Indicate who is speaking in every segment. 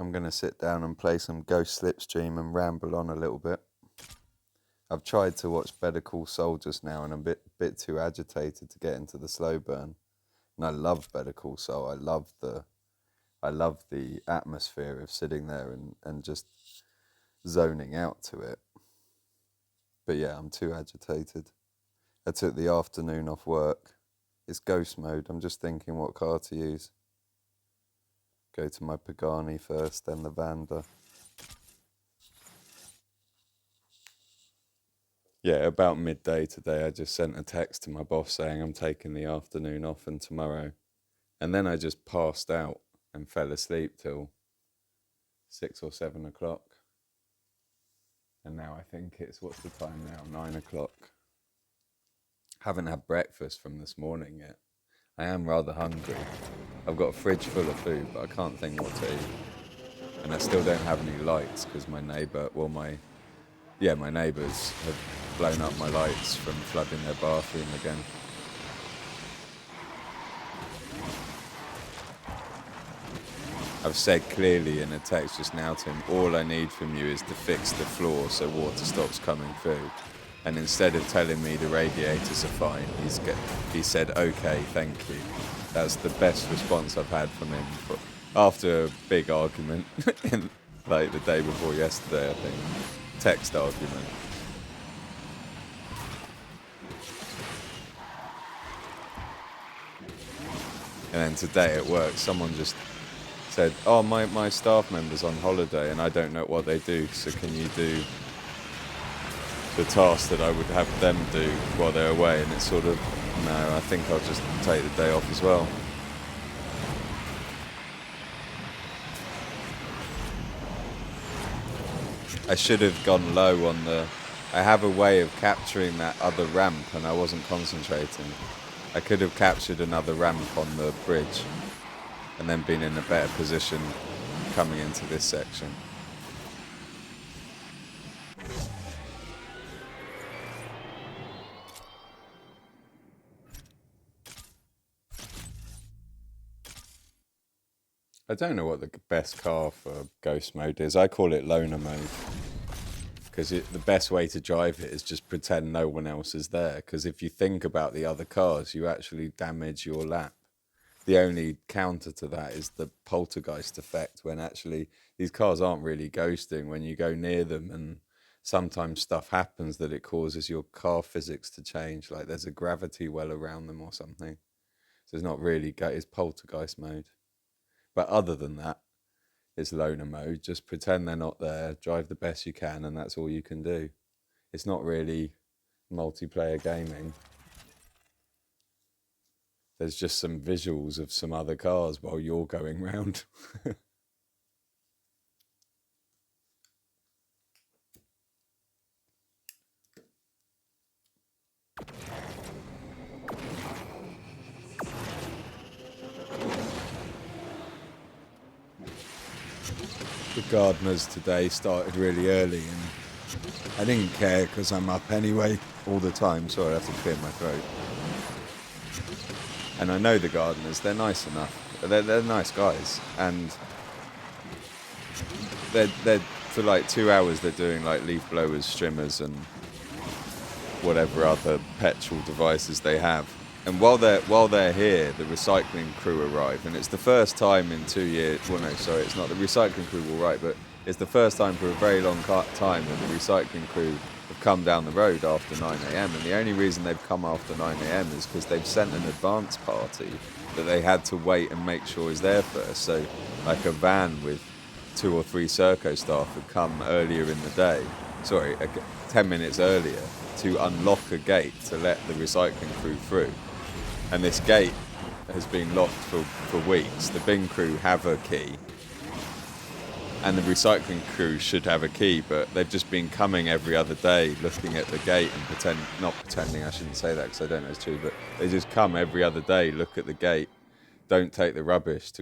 Speaker 1: I'm going to sit down and play some Ghost Slipstream and ramble on a little bit. I've tried to watch Better Call Saul just now and I'm a bit too agitated to get into the slow burn. And I love Better Call Saul. I love the atmosphere of sitting there and just zoning out to it. But yeah, I'm too agitated. I took the afternoon off work. It's ghost mode. I'm just thinking what car to use. Go to my Pagani first, then the Vanda. Yeah, about midday today, I just sent a text to my boss saying I'm taking the afternoon off and tomorrow. And then I just passed out and fell asleep till 6 or 7 o'clock. And now I think what's the time now? 9 o'clock. Haven't had breakfast from this morning yet. I am rather hungry. I've got a fridge full of food, but I can't think what to eat. And I still don't have any lights because my neighbours have blown up my lights from flooding their bathroom again. I've said clearly in a text just now to him, all I need from you is to fix the floor so water stops coming through. And instead of telling me the radiators are fine, he said, okay, thank you. That's the best response I've had from him after a big argument, like the day before yesterday, I think. Text argument. And then today at work, someone just said, oh, my staff member's on holiday and I don't know what they do, so can you do the task that I would have them do while they're away? And it's sort of, no, I think I'll just take the day off as well. I should have gone low on I have a way of capturing that other ramp and I wasn't concentrating. I could have captured another ramp on the bridge and then been in a better position coming into this section. I don't know what the best car for ghost mode is. I call it loner mode. Because the best way to drive it is just pretend no one else is there. Because if you think about the other cars, you actually damage your lap. The only counter to that is the poltergeist effect, when actually these cars aren't really ghosting. When you go near them and sometimes stuff happens that it causes your car physics to change, like there's a gravity well around them or something. So it's not really, it's poltergeist mode. But other than that, it's loner mode. Just pretend they're not there, drive the best you can, and that's all you can do. It's not really multiplayer gaming. There's just some visuals of some other cars while you're going round. The gardeners today started really early and I didn't care because I'm up anyway all the time. Sorry, I have to clear my throat. And I know the gardeners, they're nice enough. They're nice guys. And they're for like 2 hours they're doing like leaf blowers, strimmers and whatever other petrol devices they have. And while they're here, the recycling crew arrive, and it's the first time in 2 years. Well, no, sorry, it's not. The recycling crew will arrive, but it's the first time for a very long time that the recycling crew have come down the road after 9 a.m. And the only reason they've come after 9 a.m. is because they've sent an advance party that they had to wait and make sure is there first. So, like a van with 2 or 3 Serco staff had come earlier in the day. 10 minutes earlier to unlock a gate to let the recycling crew through. And this gate has been locked for weeks. The bin crew have a key and the recycling crew should have a key, but they've just been coming every other day looking at the gate and not pretending, I shouldn't say that because I don't know it's true, but they just come every other day, look at the gate, don't take the rubbish,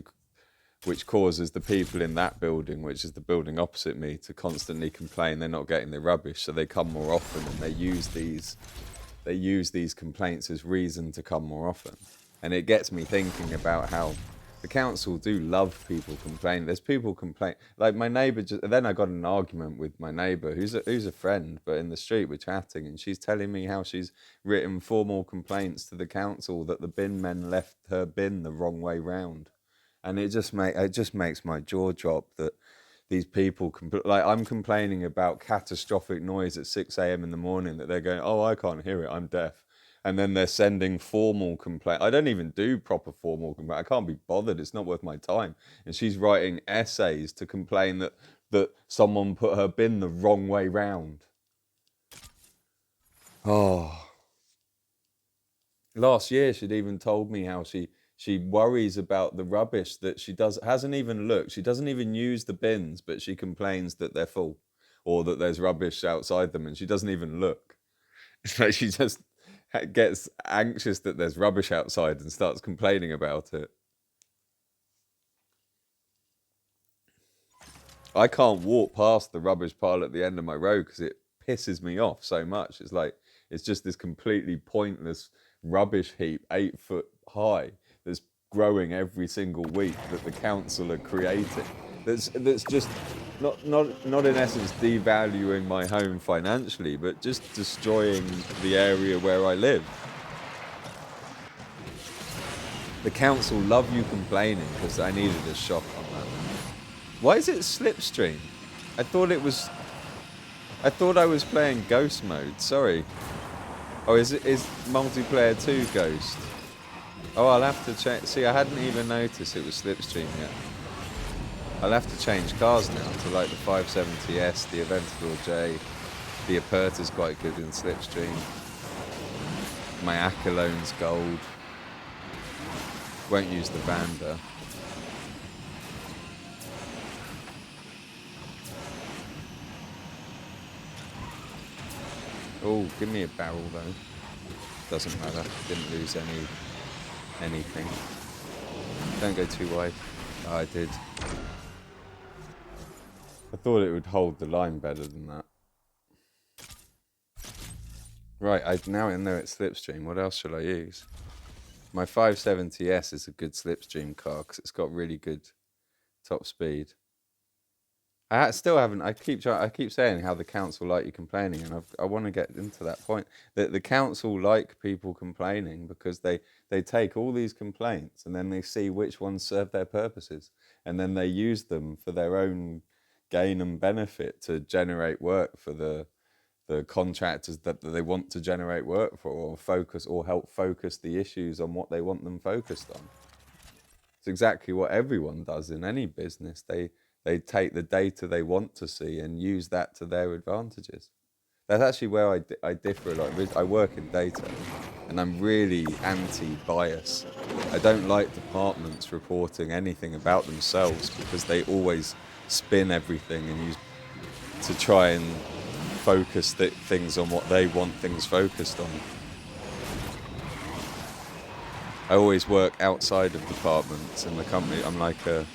Speaker 1: which causes the people in that building, which is the building opposite me, to constantly complain they're not getting the rubbish, so they come more often and they use these complaints as reason to come more often. And it gets me thinking about how The council do love people complaining. There's people complain. Like my neighbour. Then I got in an argument with my neighbour, who's a friend, but in the street we're chatting, and she's telling me how she's written formal complaints to the council that the bin men left her bin the wrong way round, and it just makes my jaw drop that these people like I'm complaining about catastrophic noise at 6 a.m. in the morning that they're going, oh, I can't hear it, I'm deaf. And then they're sending formal complaint. I don't even do proper formal complaint. I can't be bothered. It's not worth my time. And she's writing essays to complain that someone put her bin the wrong way round. Oh. Last year, she'd even told me how she worries about the rubbish that hasn't even looked. She doesn't even use the bins, but she complains that they're full or that there's rubbish outside them, and she doesn't even look. It's like she just gets anxious that there's rubbish outside and starts complaining about it. I can't walk past the rubbish pile at the end of my road because it pisses me off so much. It's just this completely pointless rubbish heap, 8 foot high, that's growing every single week that the council are creating. That's just not in essence devaluing my home financially, but just destroying the area where I live. The council love you complaining because I needed a shock on that. Why is it Slipstream? I thought I was playing Ghost mode. Sorry. Oh, is multiplayer 2 Ghost? Oh, I'll have to check. See, I hadn't even noticed it was Slipstream yet. I'll have to change cars now to like the 570S, the Aventador J. The Aperta's quite good in Slipstream. My Accologne's gold. Won't use the Vanda. Oh, give me a barrel though. Doesn't matter. Didn't lose anything. Don't go too wide. Oh, I did. I thought it would hold the line better than that. Right, I now know it's Slipstream. What else should I use? My 570S is a good Slipstream car because it's got really good top speed. I still haven't. I keep saying how the council like you complaining, and I want to get into that point. That the council like people complaining because they take all these complaints and then they see which ones serve their purposes, and then they use them for their own gain and benefit to generate work for the contractors that they want to generate work for, or help focus the issues on what they want them focused on. It's exactly what everyone does in any business. They take the data they want to see and use that to their advantages. That's actually where I differ a lot. I work in data, and I'm really anti-bias. I don't like departments reporting anything about themselves because they always spin everything and use to try and focus things on what they want things focused on. I always work outside of departments in the company. I'm like a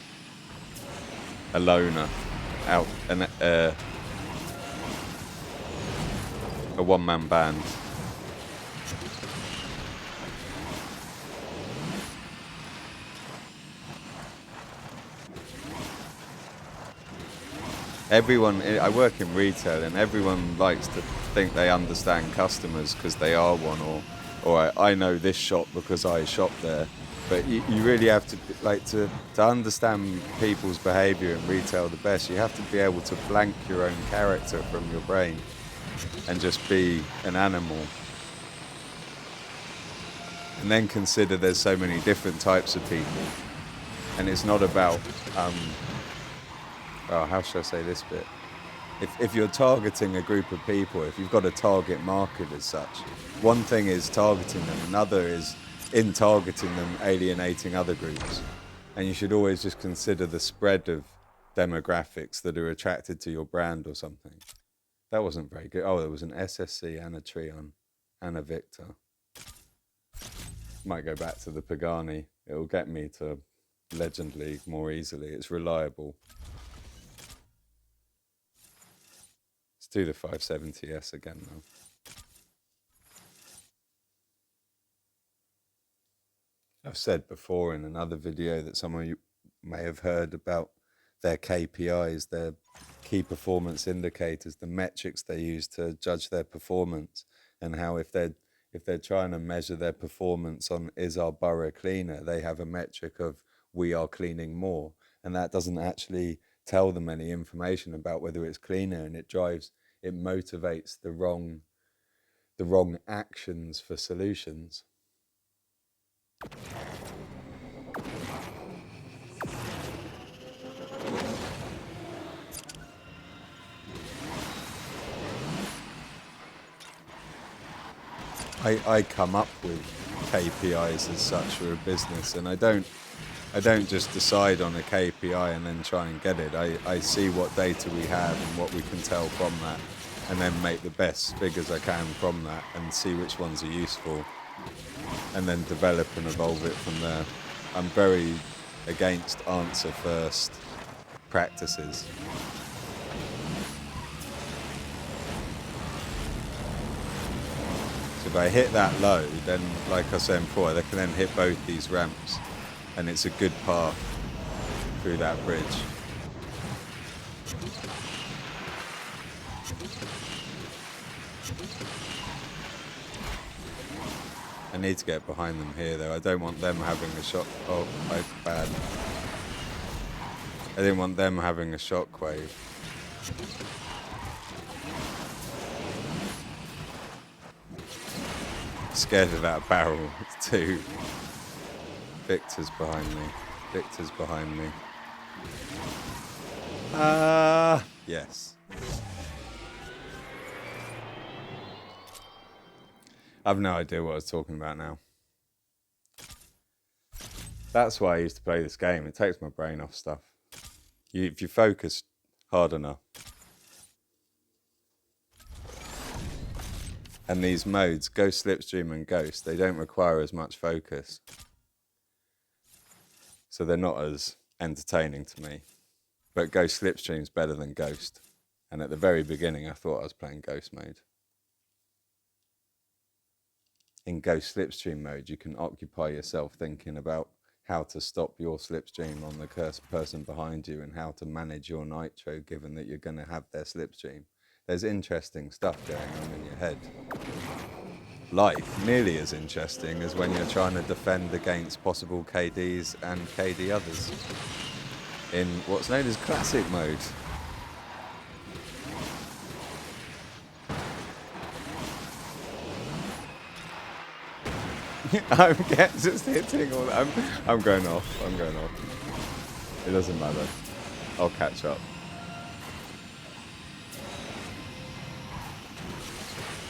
Speaker 1: loner, a one-man band. I work in retail, and everyone likes to think they understand customers because they are one, or I know this shop because I shop there. But you really have to understand people's behaviour in retail the best. You have to be able to blank your own character from your brain and just be an animal. And then consider there's so many different types of people. And it's not about, how should I say this bit? If you're targeting a group of people, if you've got a target market as such, one thing is targeting them, another is in targeting them, alienating other groups. And you should always just consider the spread of demographics that are attracted to your brand or something. That wasn't very good. Oh, there was an SSC and a Trion and a Victor. Might go back to the Pagani. It'll get me to Legend League more easily. It's reliable. Let's do the 570S again now. I've said before in another video that some of you may have heard about their KPIs, their key performance indicators, the metrics they use to judge their performance, and how if they're trying to measure their performance on is our borough cleaner, they have a metric of we are cleaning more, and that doesn't actually tell them any information about whether it's cleaner, and it motivates the wrong actions for solutions. I come up with KPIs as such for a business, and I don't just decide on a KPI and then try and get it. I see what data we have and what we can tell from that, and then make the best figures I can from that and see which ones are useful, and then develop and evolve it from there. I'm very against answer first practices. So if I hit that low, then like I was saying before, they can then hit both these ramps, and it's a good path through that bridge. I need to get behind them here though. I don't want them having a shock. Oh, bad. I didn't want them having a shockwave. Scared of that barrel too. Victor's behind me. Victor's behind me. Yes. I've no idea what I was talking about now. That's why I used to play this game. It takes my brain off stuff. If you focus hard enough. And these modes, Ghost, Slipstream and Ghost, they don't require as much focus. So they're not as entertaining to me. But Ghost Slipstream's better than Ghost. And at the very beginning, I thought I was playing Ghost mode. In Ghost Slipstream mode, you can occupy yourself thinking about how to stop your slipstream on the cursed person behind you and how to manage your nitro given that you're going to have their slipstream. There's interesting stuff going on in your head. Life nearly as interesting as when you're trying to defend against possible KDs and KD others in what's known as classic mode. I'm just hitting all that. I'm going off. I'm going off. It doesn't matter. I'll catch up.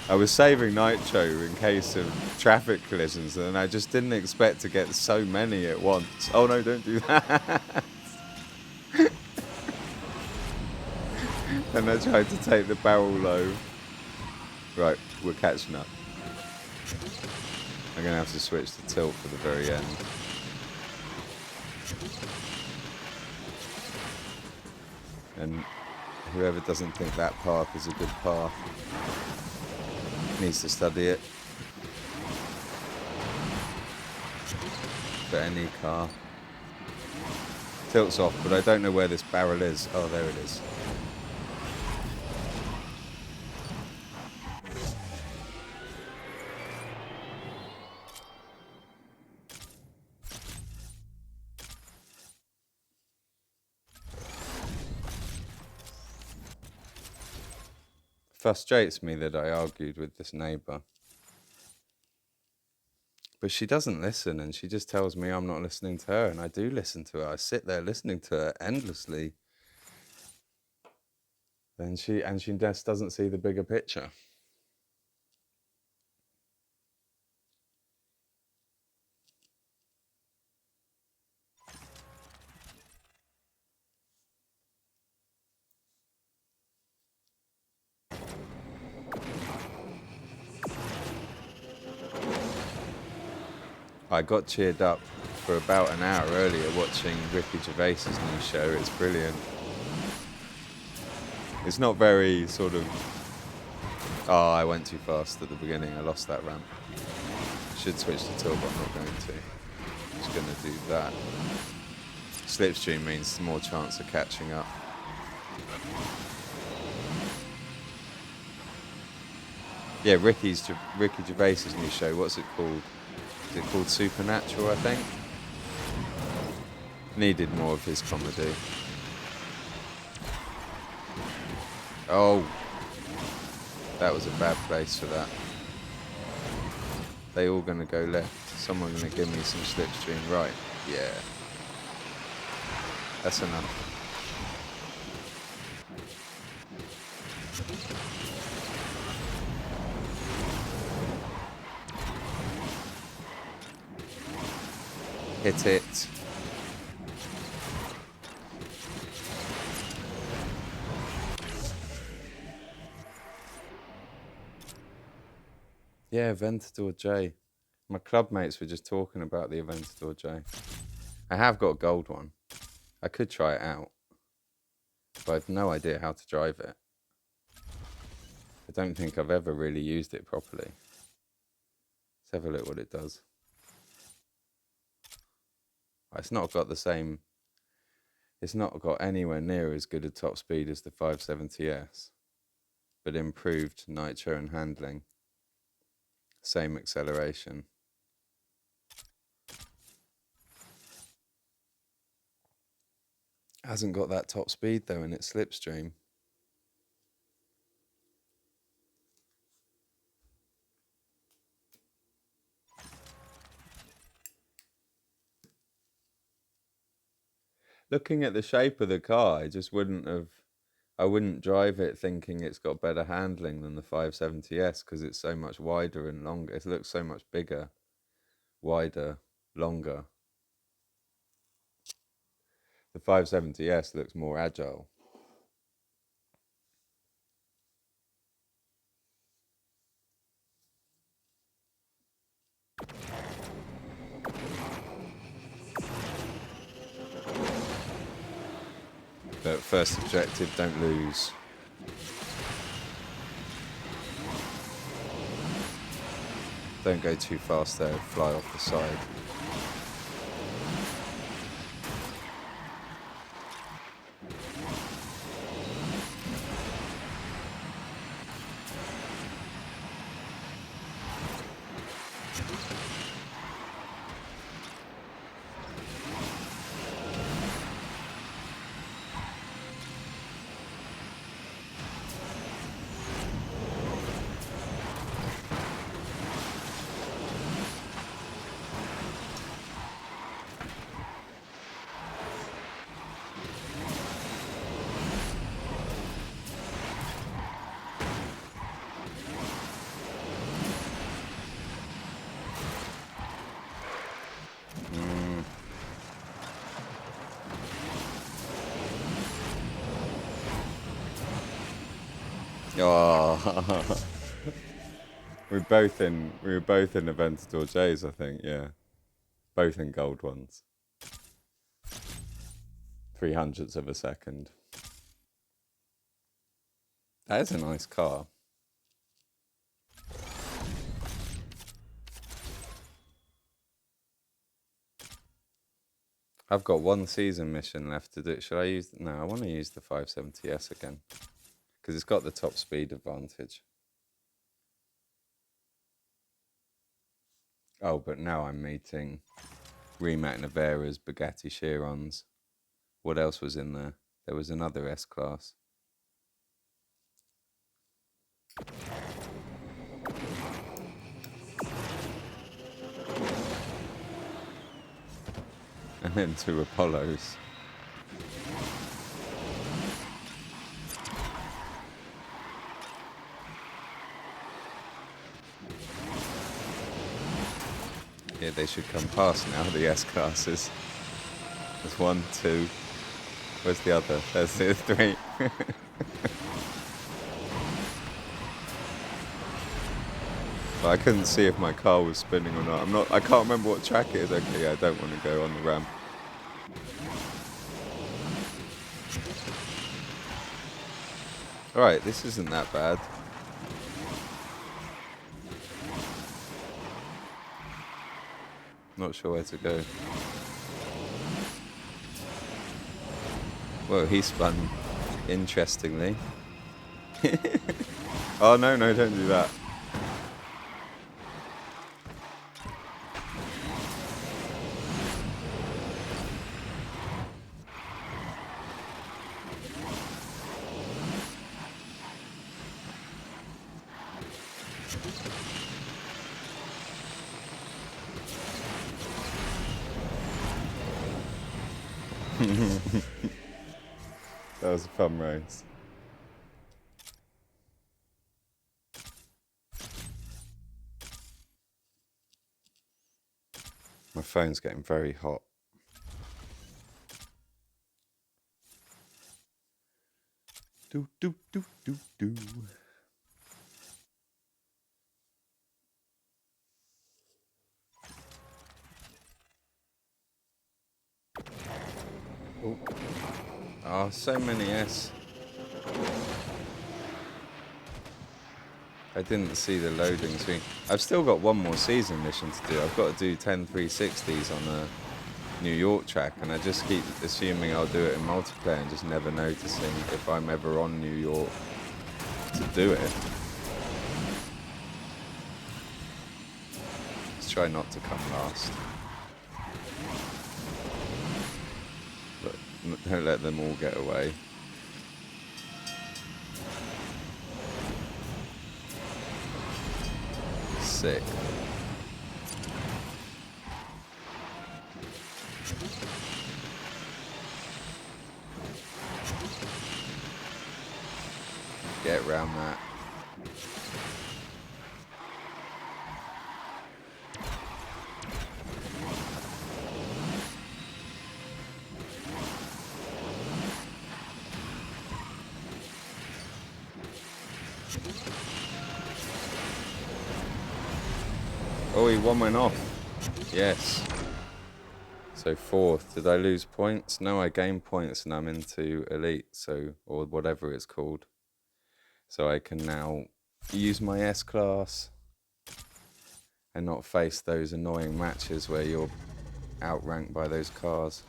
Speaker 1: I was saving nitro in case of traffic collisions, and I just didn't expect to get so many at once. Oh no, don't do that. And I tried to take the barrel low. Right, we're catching up. I'm going to have to switch to tilt for the very end. And whoever doesn't think that path is a good path needs to study it. For any car. Tilt's off, but I don't know where this barrel is. Oh, there it is. Frustrates me that I argued with this neighbour. But she doesn't listen, and she just tells me I'm not listening to her, and I do listen to her. I sit there listening to her endlessly. And she just doesn't see the bigger picture. I got cheered up for about an hour earlier watching Ricky Gervais's new show. It's brilliant. It's not very sort of... Oh, I went too fast at the beginning. I lost that ramp. Should switch to tilt, but I'm not going to. going to do that. Slipstream means more chance of catching up. Yeah, Ricky Gervais's new show. What's it called? Is it called Supernatural, I think? Needed more of his comedy. Oh, that was a bad place for that. They all gonna go left. Someone gonna give me some Slipstream right. Yeah. That's enough. Hit it. Yeah, Aventador J. My club mates were just talking about the Aventador J. I have got a gold one. I could try it out, but I've no idea how to drive it. I don't think I've ever really used it properly. Let's have a look what it does. It's not got the same. It's not got anywhere near as good a top speed as the 570S, but improved nitro and handling. Same acceleration. Hasn't got that top speed though in its Slipstream. Looking at the shape of the car, I wouldn't drive it thinking it's got better handling than the 570S because it's so much wider and longer. It looks so much bigger, wider, longer. The 570S looks more agile. But first objective, don't lose. Don't go too fast there, fly off the side. Oh, we were both in Aventador J's, I think. Yeah, both in gold ones. 300ths of a second. That is a nice car. I've got one season mission left to do. Should I use? No, I want to use the 570S again because it's got the top speed advantage. Oh, but now I'm meeting Rimac Naveras, Bugatti Chirons. What else was in there? There was another S-Class. And then 2 Apollos. Yeah, they should come past now, the S-Classes. There's 1, 2. Where's the other? There's 3. But I couldn't see if my car was spinning or not. I can't remember what track it is. Okay, yeah, I don't want to go on the ramp. Alright, this isn't that bad. Not sure where to go. Well, he spun interestingly. Oh, no, no, don't do that. That was a fun race. My phone's getting very hot. Do, do, do, do, do. Oh. Oh, so many S. I didn't see the loading screen. I've still got one more season mission to do. I've got to do 10 360s on a New York track, and I just keep assuming I'll do it in multiplayer and just never noticing if I'm ever on New York to do it. Let's try not to come last. But don't let them all get away. Sick. Get around that. Oh, one went off. Yes. So fourth. Did I lose points? No, I gained points and I'm into elite, so, or whatever it's called. So I can now use my S class and not face those annoying matches where you're outranked by those cars.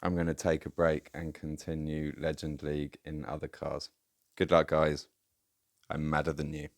Speaker 1: I'm going to take a break and continue Legend League in other cars. Good luck, guys. I'm madder than you.